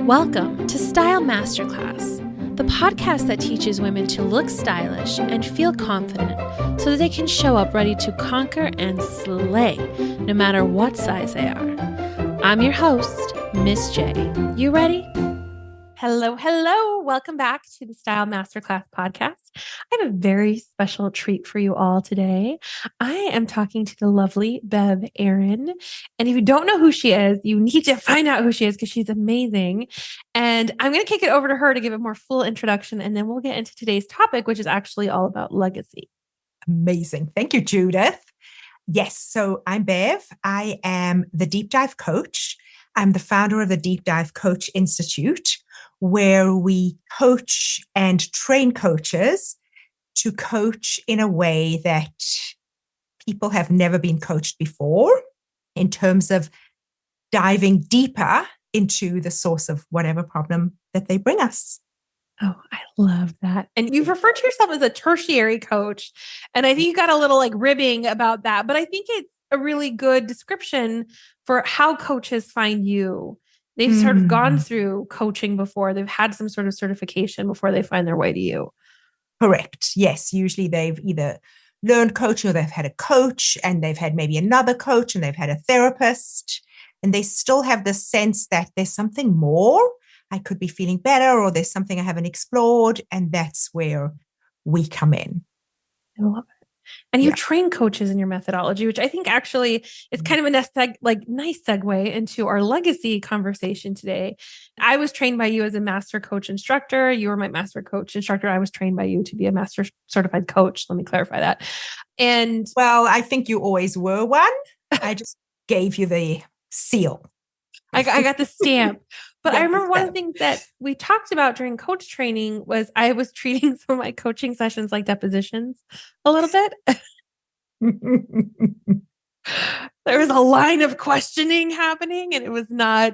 Welcome to Style Masterclass, the podcast that teaches women to look stylish and feel confident so that they can show up ready to conquer and slay no matter what size they are. I'm your host, Miss J. You ready? Hello. Welcome back to the Style Masterclass Podcast. I have a very special treat for you all today. I am talking to the lovely Bev Aron. And if you don't know who she is, you need to find out who she is because she's amazing. And I'm going to kick it over to her to give a more full introduction. And then we'll get into today's topic, which is actually all about legacy. Amazing. Thank you, Judith. Yes. So I'm Bev. I am the Deep Dive Coach. I'm the founder of the Deep Dive Coach Institute, where we coach and train coaches to coach in a way that people have never been coached before in terms of diving deeper into the source of whatever problem that they bring us. Oh, I love that. And you've referred to yourself as a tertiary coach. And I think you got a little ribbing about that, but I think it's a really good description for how coaches find you. They've sort of gone through coaching before. They've had some sort of certification before they find their way to you. Correct. Yes. Usually they've either learned coaching or they've had a coach and they've had maybe another coach and they've had a therapist. And they still have this sense that there's something more. I could be feeling better or there's something I haven't explored. And that's where we come in. I love it. And you train coaches in your methodology, which I think actually is kind of a nice segue into our legacy conversation today. I was trained by you as a master coach instructor. You were my master coach instructor. I was trained by you to be a master certified coach. Let me clarify that. And well, I think you always were one. I just gave you the seal. I got the stamp. But I remember one of the things that we talked about during coach training was I was treating some of my coaching sessions like depositions a little bit. There was a line of questioning happening, and it was not,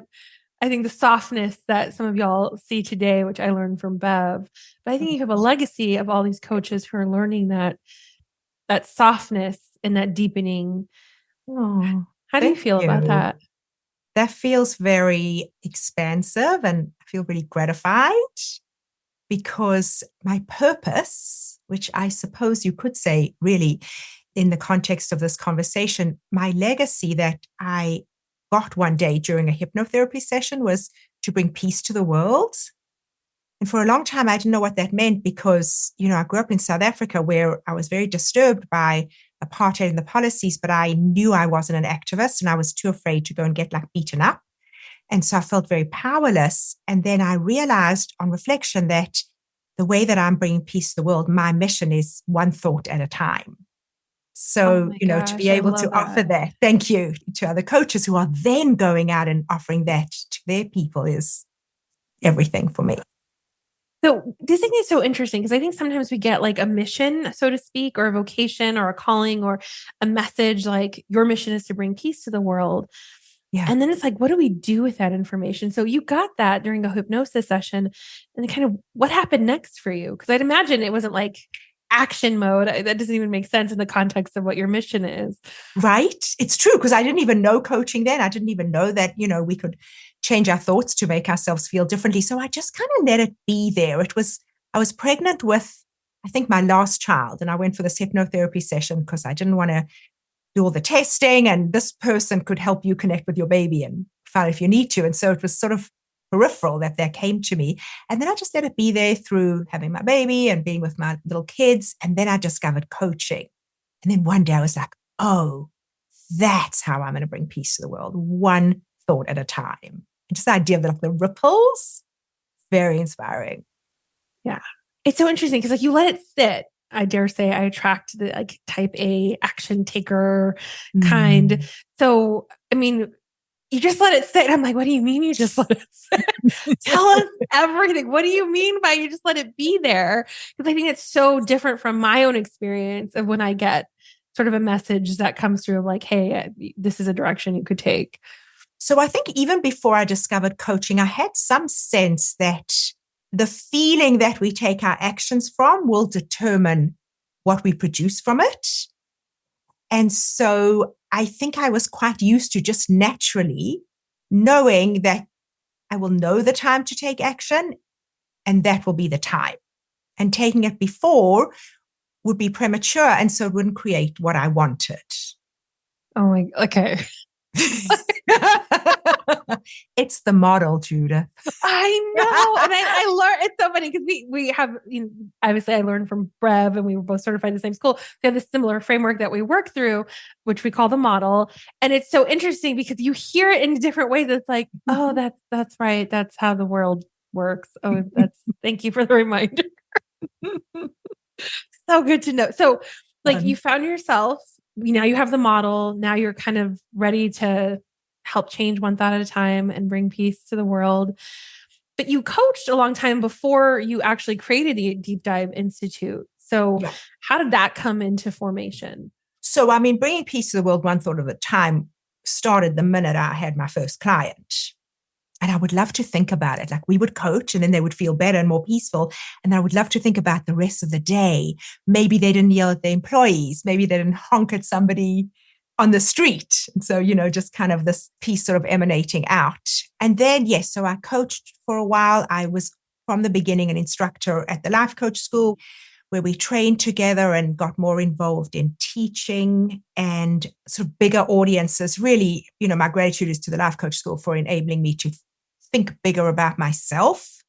I think, the softness that some of y'all see today, which I learned from Bev. But I think you have a legacy of all these coaches who are learning that softness and that deepening. Oh, how do you feel about that? That feels very expansive and I feel really gratified because my purpose, which I suppose you could say really in the context of this conversation, my legacy that I got one day during a hypnotherapy session was to bring peace to the world. And for a long time, I didn't know what that meant because, I grew up in South Africa where I was very disturbed by apartheid and the policies, but I knew I wasn't an activist and I was too afraid to go and get beaten up. And so I felt very powerless. And then I realized on reflection that the way that I'm bringing peace to the world, my mission is one thought at a time. So, to be able to offer that, thank you, to other coaches who are then going out and offering that to their people is everything for me. So this thing is so interesting because I think sometimes we get a mission, so to speak, or a vocation or a calling or a message like your mission is to bring peace to the world. Yeah. And then it's what do we do with that information? So you got that during a hypnosis session and kind of what happened next for you? Because I'd imagine it wasn't action mode. That doesn't even make sense in the context of what your mission is. Right. It's true because I didn't even know coaching then. I didn't even know that, we could change our thoughts to make ourselves feel differently. So I just kind of let it be there. I was pregnant with, I think, my last child. And I went for this hypnotherapy session because I didn't want to do all the testing. And this person could help you connect with your baby and find if you need to. And so it was sort of peripheral that came to me. And then I just let it be there through having my baby and being with my little kids. And then I discovered coaching. And then one day I was like, oh, that's how I'm going to bring peace to the world. One thought at a time. Just the idea of the ripples, very inspiring. Yeah. It's so interesting because you let it sit. I dare say I attract the type A action taker kind. So, I mean, you just let it sit. I'm like, what do you mean you just let it sit? Tell us everything. What do you mean by you just let it be there? Because I think it's so different from my own experience of when I get sort of a message that comes through hey, this is a direction you could take. So I think even before I discovered coaching, I had some sense that the feeling that we take our actions from will determine what we produce from it. And so I think I was quite used to just naturally knowing that I will know the time to take action, and that will be the time. And taking it before would be premature, and so it wouldn't create what I wanted. Oh my, okay. It's the model, Judith. I know. And I learned, it's so funny because we have, obviously I learned from Bev and we were both certified in the same school. We have this similar framework that we work through, which we call the model. And it's so interesting because you hear it in different ways. It's like, oh, that's right. That's how the world works. Oh, thank you for the reminder. So good to know. So like you found yourself, now you have the model. Now you're kind of ready to help change one thought at a time and bring peace to the world. But you coached a long time before you actually created the Deep Dive Institute. So how did that come into formation? So, I mean, bringing peace to the world one thought at a time started the minute I had my first client. And I would love to think about it. Like we would coach and then they would feel better and more peaceful. And I would love to think about the rest of the day. Maybe they didn't yell at their employees. Maybe they didn't honk at somebody on the street. And so, just kind of this piece sort of emanating out. And then, so I coached for a while. I was from the beginning an instructor at the Life Coach School where we trained together and got more involved in teaching and sort of bigger audiences. Really, my gratitude is to the Life Coach School for enabling me to think bigger about myself,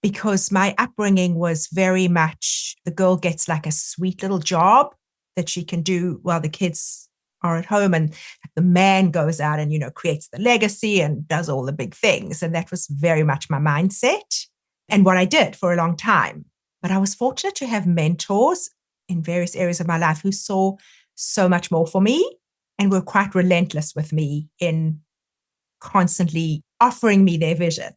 because my upbringing was very much the girl gets like a sweet little job that she can do while the kids are at home, and the man goes out and creates the legacy and does all the big things. And that was very much my mindset and what I did for a long time. But I was fortunate to have mentors in various areas of my life who saw so much more for me and were quite relentless with me in constantly offering me their vision.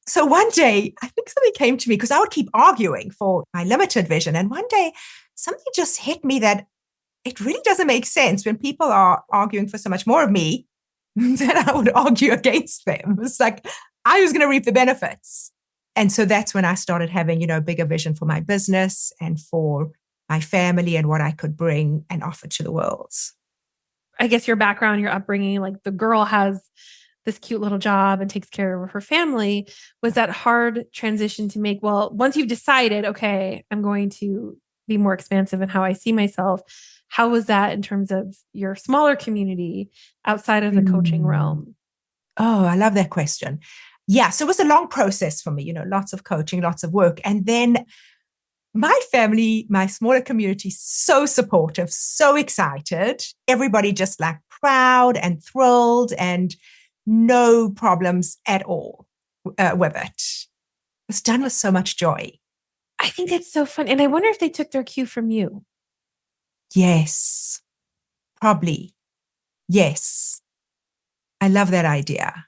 So one day, I think something came to me because I would keep arguing for my limited vision. And one day, something just hit me that it really doesn't make sense when people are arguing for so much more of me that I would argue against them. It's like I was going to reap the benefits. And so that's when I started having, a bigger vision for my business and for my family and what I could bring and offer to the world. I guess your background, your upbringing, like the girl has this cute little job and takes care of her family. Was that hard transition to make? Well, once you've decided, okay, I'm going to be more expansive in how I see myself. How was that in terms of your smaller community outside of the coaching realm? Oh, I love that question. Yeah. So it was a long process for me, lots of coaching, lots of work. And then my family, my smaller community, so supportive, so excited. Everybody just like proud and thrilled and no problems at all with it. It was done with so much joy. I think that's so fun. And I wonder if they took their cue from you. Yes, probably. Yes. I love that idea.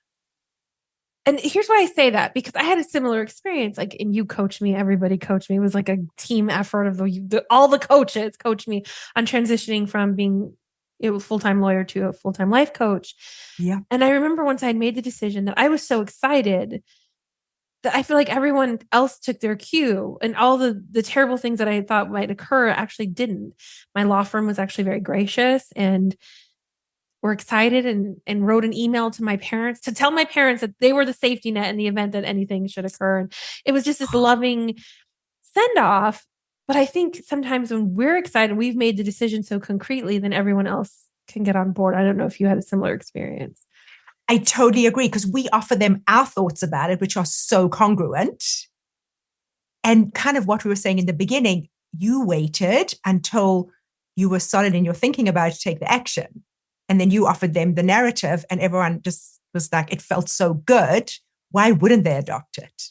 And here's why I say that, because I had a similar experience. Like, and you coached me, everybody coached me. It was like a team effort of all the coaches coached me on transitioning from being a full-time lawyer to a full-time life coach. Yeah. And I remember once I had made the decision that I was so excited that I feel like everyone else took their cue, and all the terrible things that I thought might occur actually didn't. My law firm was actually very gracious and were excited and wrote an email to my parents to tell my parents that they were the safety net in the event that anything should occur. And it was just this loving send off. But I think sometimes when we're excited, we've made the decision so concretely, then everyone else can get on board. I don't know if you had a similar experience. I totally agree, because we offer them our thoughts about it, which are so congruent. And kind of what we were saying in the beginning, you waited until you were solid in your thinking about it to take the action. And then you offered them the narrative and everyone just was like, it felt so good. Why wouldn't they adopt it?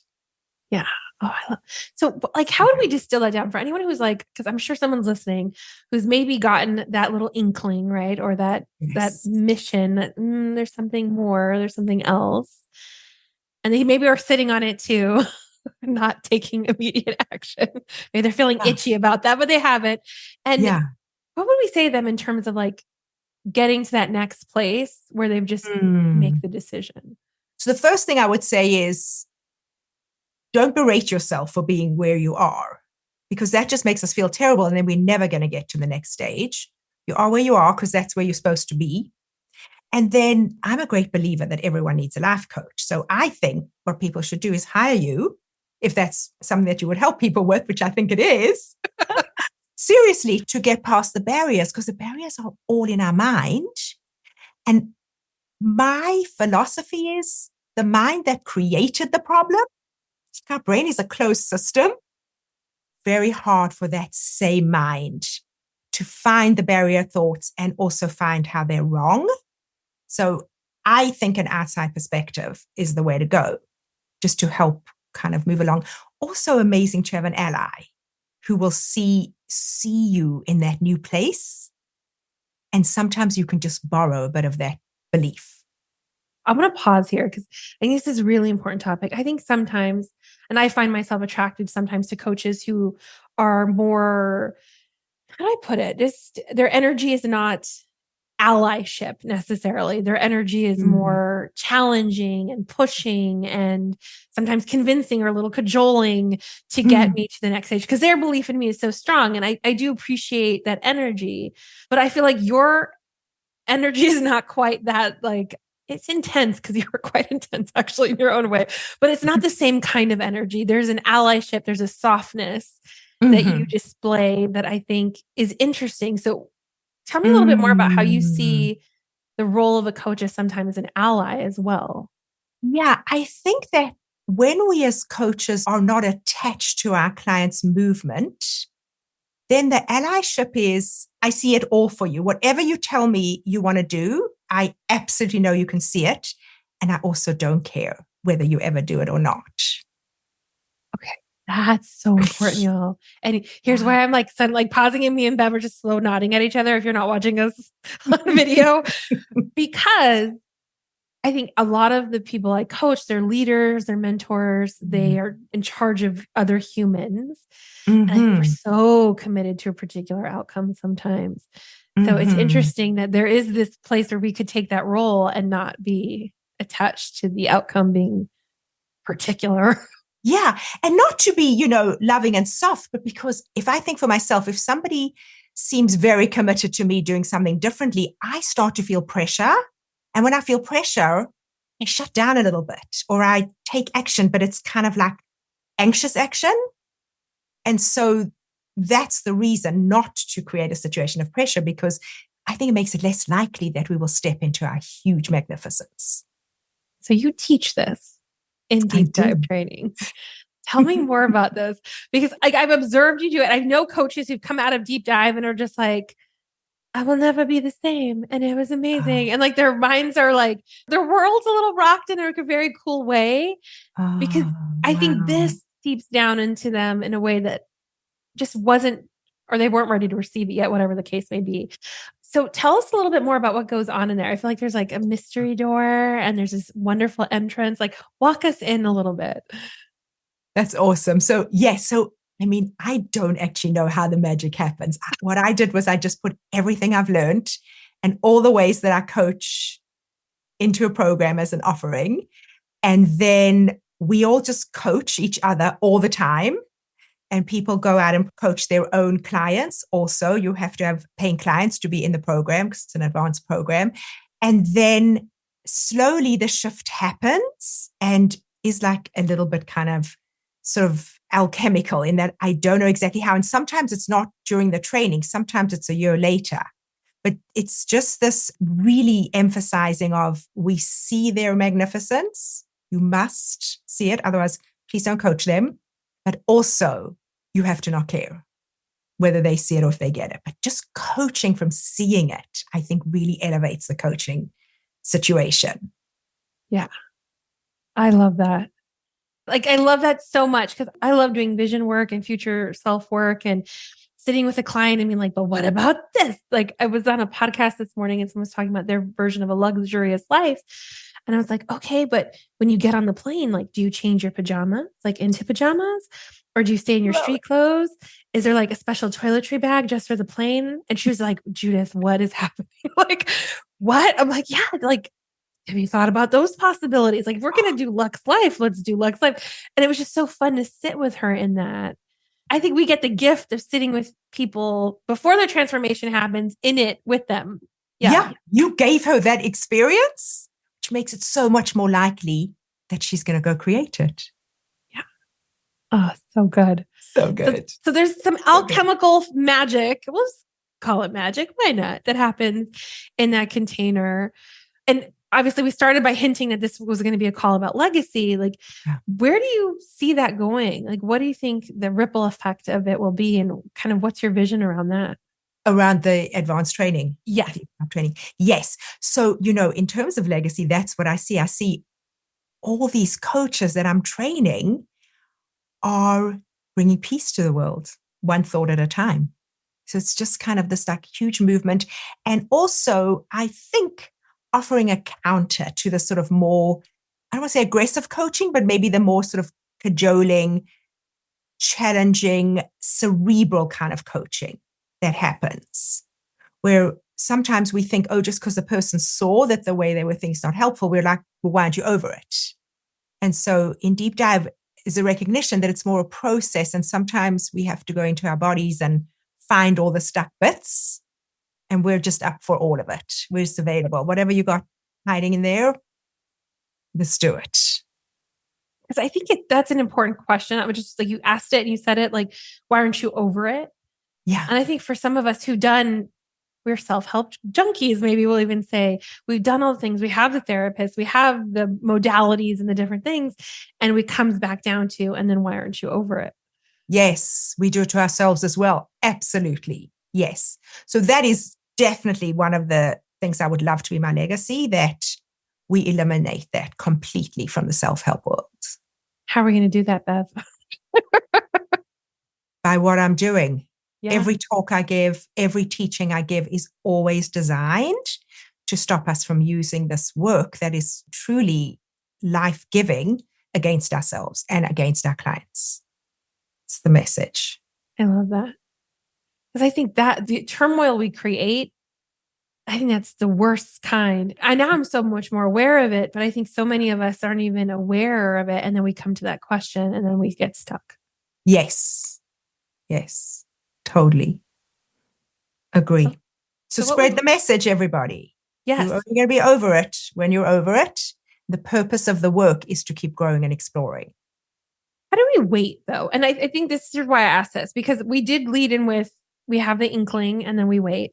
Yeah. Oh, so like, how do we distill that down for anyone who's like, because I'm sure someone's listening who's maybe gotten that little inkling, right? Or that mission that there's something more, there's something else. And they maybe are sitting on it too, not taking immediate action. Maybe they're feeling itchy about that, but they haven't. And what would we say to them in terms of like getting to that next place where they've just make the decision? So the first thing I would say is, don't berate yourself for being where you are, because that just makes us feel terrible. And then we're never going to get to the next stage. You are where you are because that's where you're supposed to be. And then I'm a great believer that everyone needs a life coach. So I think what people should do is hire you, if that's something that you would help people with, which I think it is, seriously, to get past the barriers, because the barriers are all in our mind. And my philosophy is the mind that created the problem, our brain is a closed system, very hard for that same mind to find the barrier thoughts and also find how they're wrong. So I think an outside perspective is the way to go, just to help kind of move along. Also amazing to have an ally who will see you in that new place. And sometimes you can just borrow a bit of that belief. I'm going to pause here because I think this is a really important topic. I think sometimes, and I find myself attracted sometimes to coaches who are more, how do I put it? Just their energy is not allyship necessarily. Their energy is more challenging and pushing and sometimes convincing or a little cajoling to get me to the next stage because their belief in me is so strong. And I do appreciate that energy, but I feel like your energy is not quite that, like, it's intense because you're quite intense actually in your own way, but it's not the same kind of energy. There's an allyship, there's a softness that you display that I think is interesting. So tell me a little bit more about how you see the role of a coach as sometimes an ally as well. Yeah, I think that when we as coaches are not attached to our client's movement, then the allyship is, I see it all for you. Whatever you tell me you want to do, I absolutely know you can see it. And I also don't care whether you ever do it or not. Okay. That's so important, y'all. And here's why I'm like pausing, and me and Bev are just slow nodding at each other if you're not watching us on video, because I think a lot of the people I coach, they're leaders, they're mentors, they are in charge of other humans. And I think we're so committed to a particular outcome sometimes. So it's interesting that there is this place where we could take that role and not be attached to the outcome being particular. Yeah. And not to be, loving and soft, but because if I think for myself, if somebody seems very committed to me doing something differently, I start to feel pressure. And when I feel pressure, I shut down a little bit or I take action, but it's kind of like anxious action. And so that's the reason not to create a situation of pressure, because I think it makes it less likely that we will step into our huge magnificence. So you teach this in deep dive training. Tell me more about this, because I've observed you do it. I know coaches who've come out of deep dive and are just like, I will never be the same. And it was amazing. And like their minds are like, their world's a little rocked in a very cool way, because I think this seeps down into them in a way that just wasn't, or they weren't ready to receive it yet, whatever the case may be. So tell us a little bit more about what goes on in there. I feel like there's like a mystery door and there's this wonderful entrance. Like walk us in a little bit. That's awesome. So yes. So, I don't actually know how the magic happens. What I did was I just put everything I've learned and all the ways that I coach into a program as an offering. And then we all just coach each other all the time. And people go out and coach their own clients. Also, you have to have paying clients to be in the program because it's an advanced program. And then slowly the shift happens and is like a little bit kind of sort of alchemical in that I don't know exactly how. And sometimes it's not during the training. Sometimes it's a year later. But it's just this really emphasizing of we see their magnificence. You must see it. Otherwise, please don't coach them. But also, you have to not care whether they see it or if they get it. But just coaching from seeing it, I think really elevates the coaching situation. Yeah. I love that. Like, I love that so much because I love doing vision work and future self work and sitting with a client and being like, but what about this? Like, I was on a podcast this morning and someone was talking about their version of a luxurious life. And I was like, okay, but when you get on the plane, like, do you change your pajamas, like into pajamas? Or do you stay in your street clothes? Is there like a special toiletry bag just for the plane? And she was like, Judith, what is happening? Like, what? I'm like, yeah, like, have you thought about those possibilities? Like, if we're going to do Lux Life, let's do Lux Life. And it was just so fun to sit with her in that. I think we get the gift of sitting with people before their transformation happens in it with them. Yeah, you gave her that experience, which makes it so much more likely that she's going to go create it. Yeah. Oh, so good. So good. So there's some alchemical magic. We'll just call it magic. Why not? That happens in that container. And obviously we started by hinting that this was going to be a call about legacy. Like, where do you see that going? Like, what do you think the ripple effect of it will be? And kind of what's your vision around that? Around the advanced training. Yes. Training. Yes. So, in terms of legacy, that's what I see. I see all these coaches that I'm training are bringing peace to the world, one thought at a time. So it's just kind of this like huge movement. And also, I think offering a counter to the sort of more, I don't want to say aggressive coaching, but maybe the more sort of cajoling, challenging, cerebral kind of coaching that happens, where sometimes we think, oh, just because the person saw that the way they were thinking is not helpful, we're like, well, why aren't you over it? And so in deep dive is a recognition that it's more a process. And sometimes we have to go into our bodies and find all the stuck bits. And we're just up for all of it. We're just available. Whatever you got hiding in there, let's do it. Because I think that's an important question. I would just like, you asked it and you said it, like, why aren't you over it? Yeah. And I think for some of us we're self-help junkies, maybe we'll even say, we've done all the things. We have the therapists, we have the modalities and the different things. And it comes back down to, and then why aren't you over it? Yes, we do it to ourselves as well. Absolutely. Yes. So that is definitely one of the things I would love to be my legacy, that we eliminate that completely from the self-help world. How are we going to do that, Bev? By what I'm doing. Yeah. Every talk I give, every teaching I give is always designed to stop us from using this work that is truly life-giving against ourselves and against our clients. It's the message. I love that. Because I think that the turmoil we create, I think that's the worst kind. Now I'm so much more aware of it, but I think so many of us aren't even aware of it. And then we come to that question and then we get stuck. Yes. Yes. Totally. Agree. So spread the message, everybody. Yes. You're only going to be over it when you're over it. The purpose of the work is to keep growing and exploring. How do we wait, though? And I think this is why I asked this, because we did lead in with, we have the inkling and then we wait.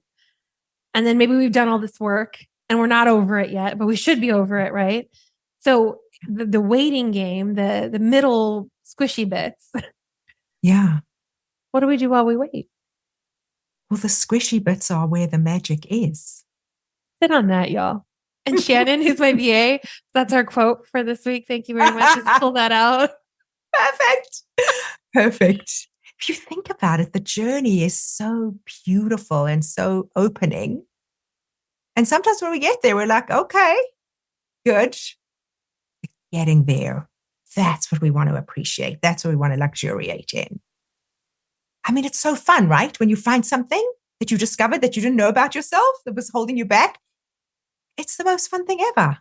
And then maybe we've done all this work and we're not over it yet, but we should be over it, right? So the waiting game, the middle squishy bits. Yeah. What do we do while we wait? Well, the squishy bits are where the magic is. Sit on that, y'all. And Shannon, who's my VA, that's our quote for this week. Thank you very much. Just pull that out. Perfect. Perfect. If you think about it, the journey is so beautiful and so opening. And sometimes when we get there, we're like, okay, good. Getting there. That's what we want to appreciate. That's what we want to luxuriate in. I mean, it's so fun, right? When you find something that you discovered that you didn't know about yourself that was holding you back. It's the most fun thing ever.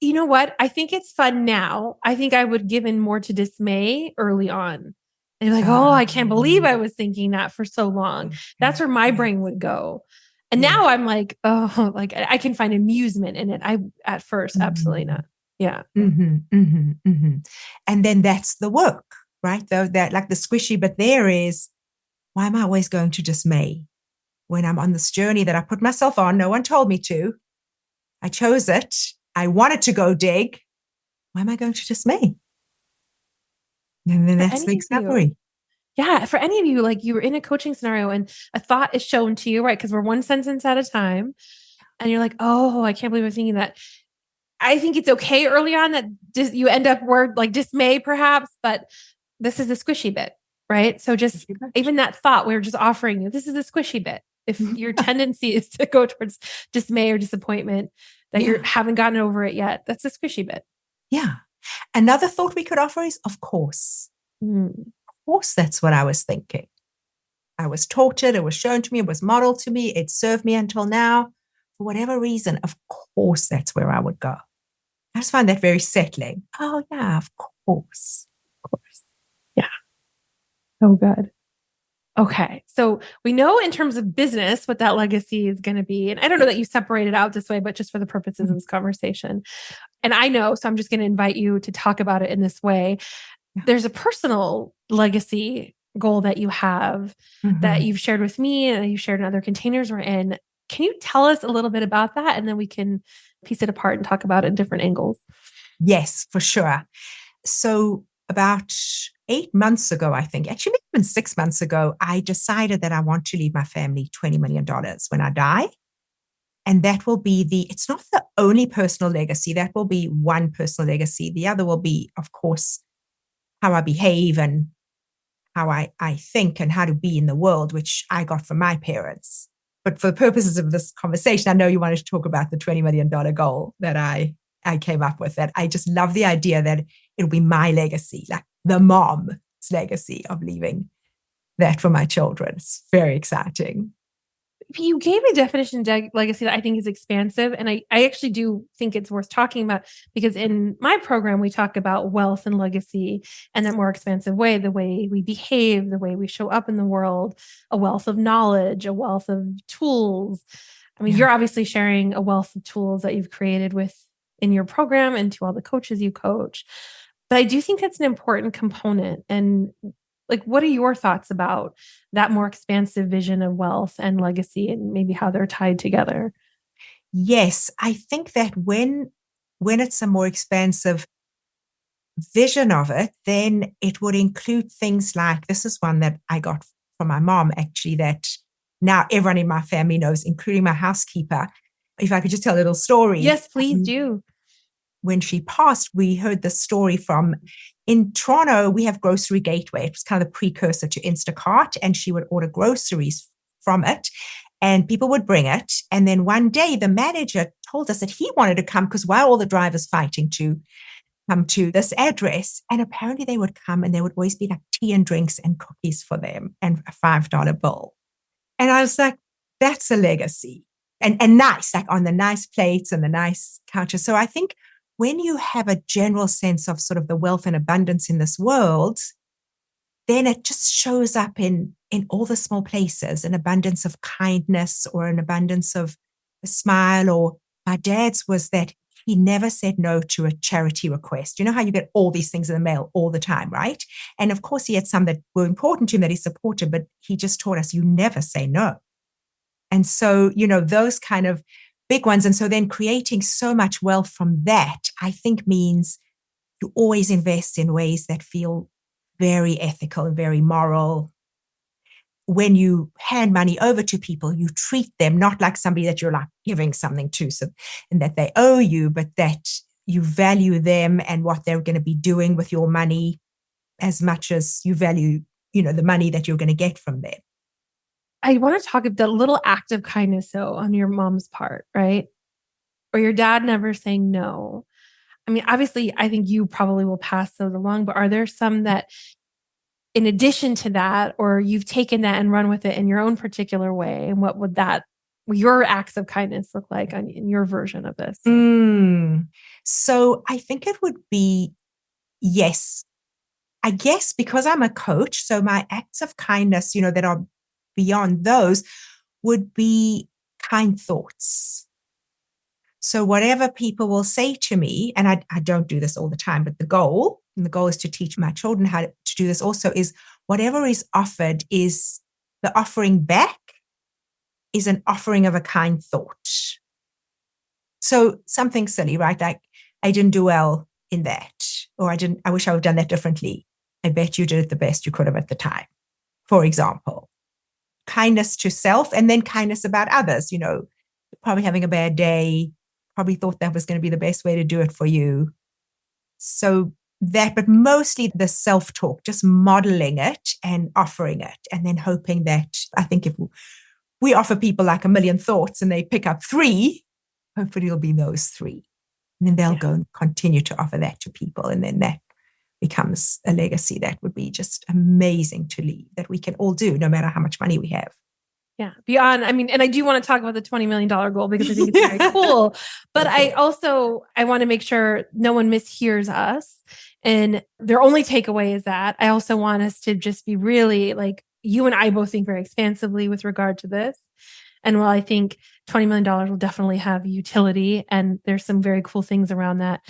You know what? I think it's fun now. I think I would give in more to dismay early on. And like, oh, I can't believe I was thinking that for so long. That's where my brain would go. And now I'm like, oh, like I can find amusement in it. At first, absolutely not. Yeah. And then that's the work, right? Though that like the squishy, but there is, why am I always going to dismay when I'm on this journey that I put myself on? No one told me to. I chose it. I wanted to go dig. Why am I going to dismay? And then that's the discovery. Yeah. For any of you, like you were in a coaching scenario and a thought is shown to you, right? Because we're one sentence at a time. And you're like, oh, I can't believe I'm thinking that. I think it's okay early on that you end up word like dismay perhaps, but this is a squishy bit, right? So just even that thought, we're just offering you, this is a squishy bit. If your tendency is to go towards dismay or disappointment that you haven't gotten over it yet, that's a squishy bit. Yeah. Another thought we could offer is, of course. Of course, that's what I was thinking. I was taught it. It was shown to me. It was modeled to me. It served me until now. For whatever reason, of course, that's where I would go. I just find that very settling. Oh, yeah, of course. Of course. Yeah. So good. Okay. So we know in terms of business what that legacy is going to be. And I don't know that you separate it out this way, but just for the purposes of this conversation. And I know, so I'm just going to invite you to talk about it in this way. There's a personal legacy goal that you have that you've shared with me and you've shared in other containers we're in. Can you tell us a little bit about that? And then we can piece it apart and talk about it in different angles. Yes, for sure. So about 8 months ago, I think, actually even 6 months ago, I decided that I want to leave my family $20 million when I die. And that will be it's not the only personal legacy. That will be one personal legacy. The other will be, of course, how I behave and how I think and how to be in the world, which I got from my parents. But for the purposes of this conversation, I know you wanted to talk about the $20 million goal that I came up with. That I just love the idea that it'll be my legacy, like the mom's legacy of leaving that for my children. It's very exciting. You gave a definition of legacy that I think is expansive. And I actually do think it's worth talking about because in my program, we talk about wealth and legacy in that more expansive way, the way we behave, the way we show up in the world, a wealth of knowledge, a wealth of tools. I mean, you're obviously sharing a wealth of tools that you've created in your program and to all the coaches you coach. But I do think that's an important component. And like, what are your thoughts about that more expansive vision of wealth and legacy and maybe how they're tied together? Yes, I think that when it's a more expansive vision of it, then it would include things like, this is one that I got from my mom, actually, that now everyone in my family knows, including my housekeeper. If I could just tell a little story. Yes, please do. When she passed, we heard the story in Toronto, we have Grocery Gateway. It was kind of the precursor to Instacart, and she would order groceries from it, and people would bring it. And then one day, the manager told us that he wanted to come because why are all the drivers fighting to come to this address? And apparently they would come and there would always be like tea and drinks and cookies for them and a $5 bill. And I was like, that's a legacy. And nice, like on the nice plates and the nice couches. So I think when you have a general sense of sort of the wealth and abundance in this world, then it just shows up in all the small places, an abundance of kindness or an abundance of a smile. Or my dad's was that he never said no to a charity request. You know how you get all these things in the mail all the time, right? And of course, he had some that were important to him that he supported, but he just taught us you never say no. And so, those kind of big ones. And so then creating so much wealth from that, I think means you always invest in ways that feel very ethical and very moral. When you hand money over to people, you treat them not like somebody that you're like giving something to, and that they owe you, but that you value them and what they're going to be doing with your money as much as you value, the money that you're going to get from them. I want to talk about the little act of kindness, though, on your mom's part, right? Or your dad never saying no. I mean, obviously, I think you probably will pass those along, but are there some that, in addition to that, or you've taken that and run with it in your own particular way? And what would your acts of kindness look like in your version of this? So I think it would be, yes, I guess because I'm a coach, so my acts of kindness, that are beyond those would be kind thoughts. So whatever people will say to me, and I don't do this all the time, but the goal is to teach my children how to do this also, is whatever is offered is the offering back is an offering of a kind thought. So something silly, right? Like, I didn't do well in that, or I wish I would have done that differently. I bet you did it the best you could have at the time, for example. Kindness to self and then kindness about others, probably having a bad day, probably thought that was going to be the best way to do it for you. So that, but mostly the self-talk, just modeling it and offering it, and then hoping that, I think if we offer people like a million thoughts and they pick up 3, hopefully it'll be those 3. And then they'll go and continue to offer that to people. And then that becomes a legacy that would be just amazing to leave, that we can all do no matter how much money we have. Yeah. Beyond, and I do want to talk about the $20 million goal because I think it's very cool, but I want to make sure no one mishears us and their only takeaway is that I also want us to just be really like you and I both think very expansively with regard to this. And while I think $20 million will definitely have utility, and there's some very cool things around that,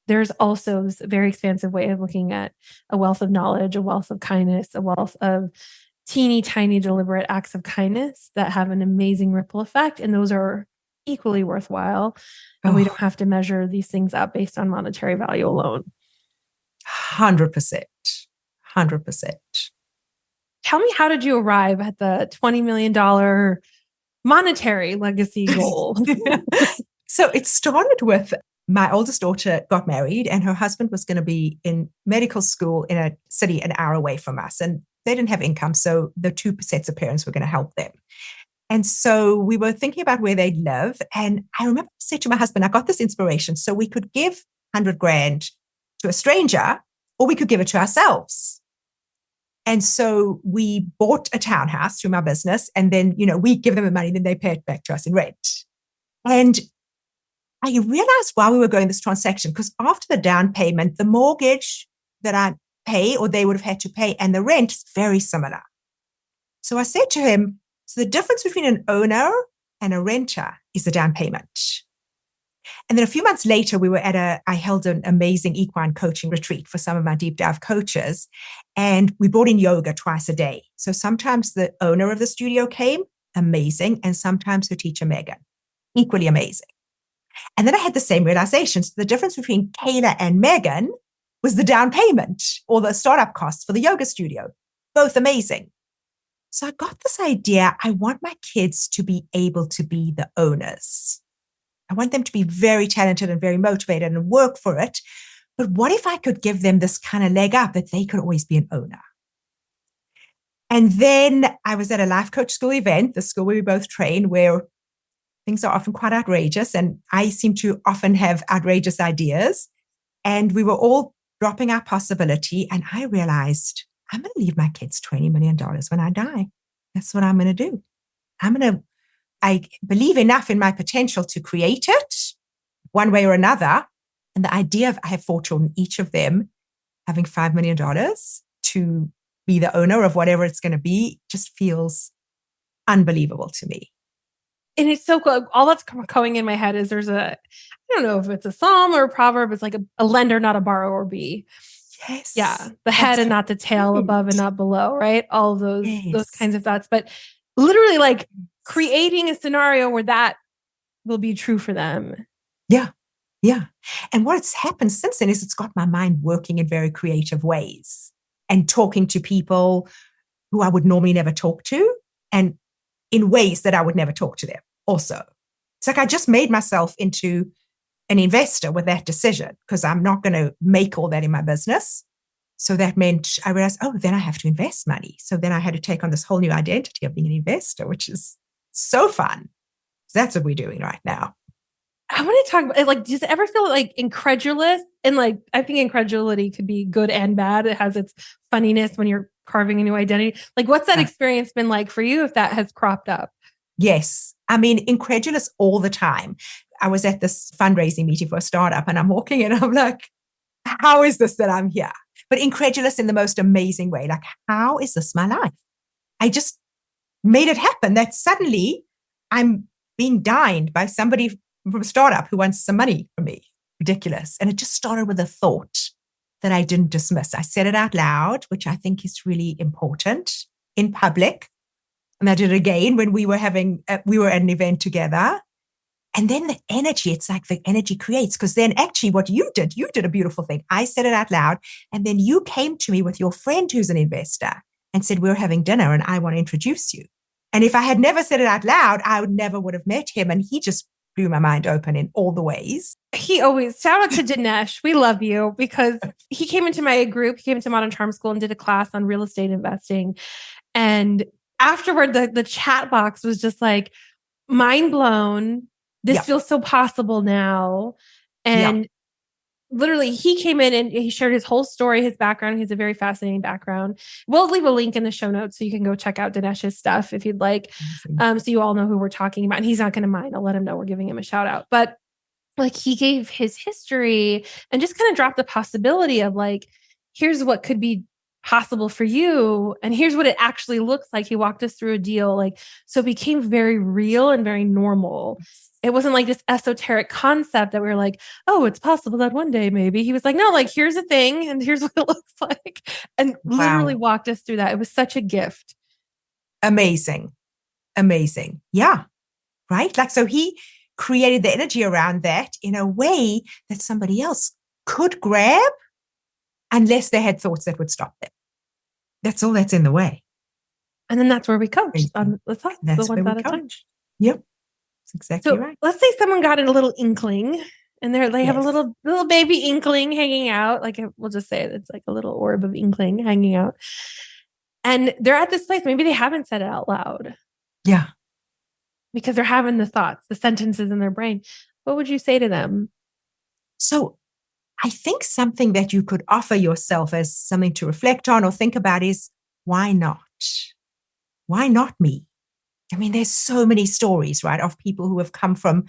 there's also this very expansive way of looking at a wealth of knowledge, a wealth of kindness, a wealth of teeny tiny deliberate acts of kindness that have an amazing ripple effect. And those are equally worthwhile. And we don't have to measure these things up based on monetary value alone. 100%. 100%. Tell me, how did you arrive at the $20 million monetary legacy goal? So it started with my oldest daughter got married and her husband was going to be in medical school in a city an hour away from us. And they didn't have income. So the two sets of parents were going to help them. And so we were thinking about where they'd live. And I remember I said to my husband, I got this inspiration. So we could give 100 grand to a stranger, or we could give it to ourselves. And so we bought a townhouse through my business. And then, we give them the money, then they pay it back to us in rent. And I realized while we were going this transaction, because after the down payment, the mortgage that I pay, or they would have had to pay, and the rent is very similar. So I said to him, so the difference between an owner and a renter is the down payment. And then a few months later, I held an amazing equine coaching retreat for some of my deep dive coaches. And we brought in yoga twice a day. So sometimes the owner of the studio came, amazing. And sometimes her teacher, Megan, equally amazing. And then I had the same realization. So the difference between Kayla and Megan was the down payment or the startup costs for the yoga studio, both amazing. So I got this idea. I want my kids to be able to be the owners. I want them to be very talented and very motivated and work for it. But what if I could give them this kind of leg up that they could always be an owner? And then I was at a life coach school event, the school where we both train, where things are often quite outrageous. And I seem to often have outrageous ideas. And we were all dropping our possibility. And I realized I'm going to leave my kids $20 million when I die. That's what I'm going to do. I believe enough in my potential to create it one way or another. And the idea of I have 4 children, each of them having $5 million to be the owner of whatever it's going to be just feels unbelievable to me. And it's so cool. All that's going in my head is I don't know if it's a psalm or a proverb. It's like a lender, not a borrower be. Yes. Yeah. The head and not the tail, right. Above and not below, right? All of those kinds of thoughts. But literally like creating a scenario where that will be true for them. Yeah. Yeah. And what's happened since then is it's got my mind working in very creative ways and talking to people who I would normally never talk to and in ways that I would never talk to them also. It's like I just made myself into an investor with that decision because I'm not going to make all that in my business. So that meant I realized, then I have to invest money. So then I had to take on this whole new identity of being an investor, which is so fun. So that's what we're doing right now. I want to talk about, like, does it ever feel like incredulous? And like, I think incredulity could be good and bad. It has its funniness when you're carving a new identity. Like, what's that experience been like for you if that has cropped up? Yes. I mean, incredulous all the time. I was at this fundraising meeting for a startup and I'm walking in and I'm like, how is this that I'm here? But incredulous in the most amazing way. Like, how is this my life? I just made it happen that suddenly I'm being dined by somebody from a startup who wants some money from me. Ridiculous. And it just started with a thought that I didn't dismiss. I said it out loud, which I think is really important in public. And I did it again when we were at an event together. And then the energy, it's like the energy creates, because then actually what you did a beautiful thing. I said it out loud. And then you came to me with your friend who's an investor and said, we're having dinner and I want to introduce you. And if I had never said it out loud, I never would have met him. And he just blew my mind open in all the ways. He always, shout out to Dinesh. We love you because he came into my group, he came into Modern Charm School and did a class on real estate investing. And afterward, the chat box was just like, mind blown. This feels so possible now. And literally he came in and he shared his whole story, his background. He has a very fascinating background. We'll leave a link in the show notes so you can go check out Dinesh's stuff if you'd like. So you all know who we're talking about. And he's not going to mind. I'll let him know we're giving him a shout out. But like he gave his history and just kind of dropped the possibility of like, here's what could be possible for you. And here's what it actually looks like. He walked us through a deal. Like, so it became very real and very normal. It wasn't like this esoteric concept that we were like, oh, it's possible that one day maybe. He was like, no, like, here's a thing and here's what it looks like. And literally walked us through that. It was such a gift. Amazing. Amazing. Yeah. Right. Like, so he created the energy around that in a way that somebody else could grab unless they had thoughts that would stop them. That's all that's in the way. And then that's where we coach on the thoughts, the ones at a time. Yep. That's exactly right. Let's say someone got a little inkling and they have a little baby inkling hanging out. Like, we'll just say it's like a little orb of inkling hanging out. And they're at this place. Maybe they haven't said it out loud. Yeah. Because they're having the thoughts, the sentences in their brain. What would you say to them? So I think something that you could offer yourself as something to reflect on or think about is, why not? Why not me? I mean, there's so many stories, right, of people who have come from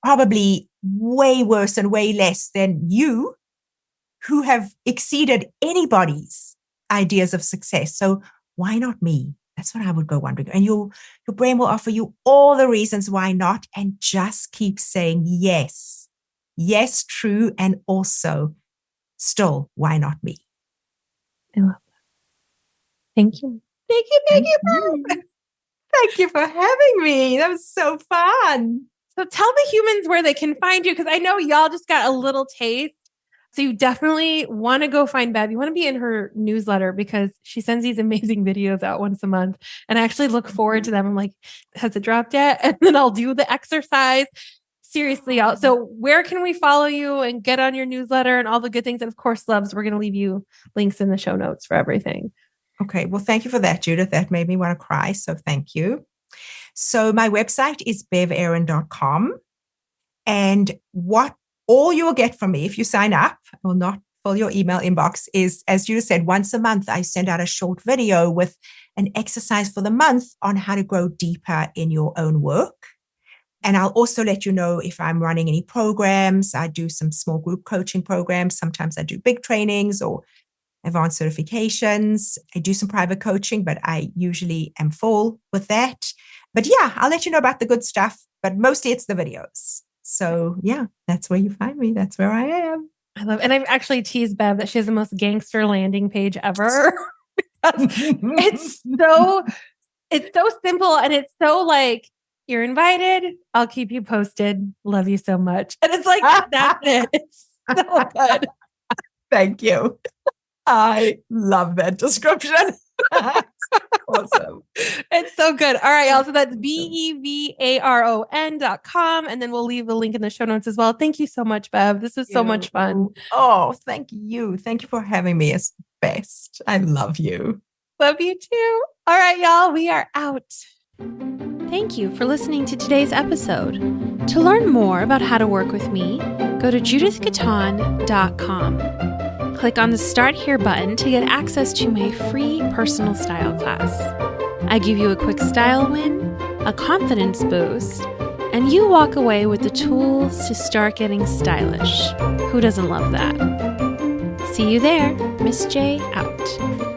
probably way worse and way less than you, who have exceeded anybody's ideas of success. So why not me? That's what I would go wondering. And your brain will offer you all the reasons why not, and just keep saying yes. Yes, true. And also still, why not me? I love that. Thank you. Thank you. Thank you for having me. That was so fun. So tell the humans where they can find you, because I know y'all just got a little taste. So you definitely want to go find Bev. You want to be in her newsletter because she sends these amazing videos out once a month. And I actually look forward to them. I'm like, has it dropped yet? And then I'll do the exercise. Seriously, y'all. So where can we follow you and get on your newsletter and all the good things? And of course, loves, we're going to leave you links in the show notes for everything. Okay. Well, thank you for that, Judith. That made me want to cry. So thank you. So my website is bevaron.com. And what all you'll get from me if you sign up, I will not fill your email inbox, is, as Judith said, once a month, I send out a short video with an exercise for the month on how to grow deeper in your own work. And I'll also let you know if I'm running any programs. I do some small group coaching programs. Sometimes I do big trainings or advanced certifications. I do some private coaching, but I usually am full with that. But yeah, I'll let you know about the good stuff, but mostly it's the videos. So yeah, that's where you find me. That's where I am. I love, and I've actually teased Bev that she has the most gangster landing page ever. it's so simple. And it's so like, you're invited. I'll keep you posted. Love you so much. And it's like, that's it. It's so good. Thank you. I love that description. Awesome. It's so good. All right, y'all. So that's bevaron.com. And then we'll leave a link in the show notes as well. Thank you so much, Bev. This was so much fun. Oh, thank you. Thank you for having me. It's the best. I love you. Love you too. All right, y'all. We are out. Thank you for listening to today's episode. To learn more about how to work with me, go to judithgaton.com. Click on the Start Here button to get access to my free personal style class. I give you a quick style win, a confidence boost, and you walk away with the tools to start getting stylish. Who doesn't love that? See you there. Miss J out.